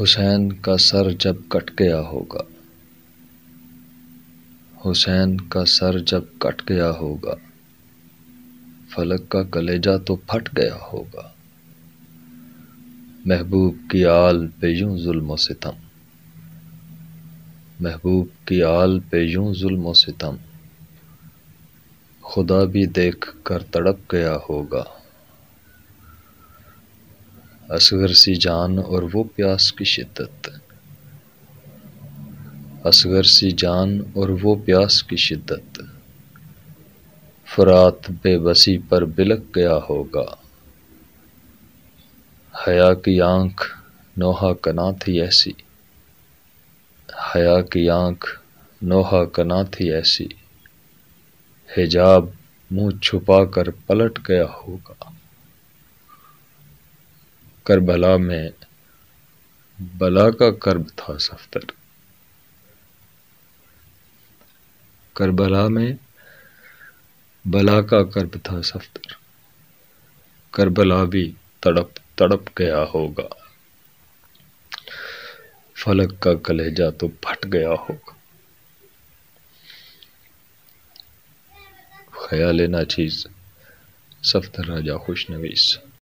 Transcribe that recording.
حسین کا سر جب کٹ گیا ہوگا، حسین کا سر جب کٹ گیا ہوگا، فلک کا کلیجہ تو پھٹ گیا ہوگا۔ محبوب کی آل پہ یوں ظلم و ستم، محبوب کی آل پہ یوں ظلم و ستم، خدا بھی دیکھ کر تڑپ گیا ہوگا۔ اصغر سی جان اور وہ پیاس کی شدت، اصغر سی جان اور وہ پیاس کی شدت، فرات بے بسی پر بلک گیا ہوگا۔ حیا کی آنکھ نوحہ کنا تھی ایسی، حیا کی آنکھ نوحہ کنا تھی ایسی، حجاب منہ چھپا کر پلٹ گیا ہوگا۔ کربلا میں بلا کا کرب تھا صفدر، کربلا میں بلا کا کرب تھا صفدر، کربلا بھی تڑپ تڑپ گیا ہوگا۔ فلک کا کلیجہ تو پھٹ گیا ہوگا۔ خیال ناچیز، صفدر راجہ خوشنویس۔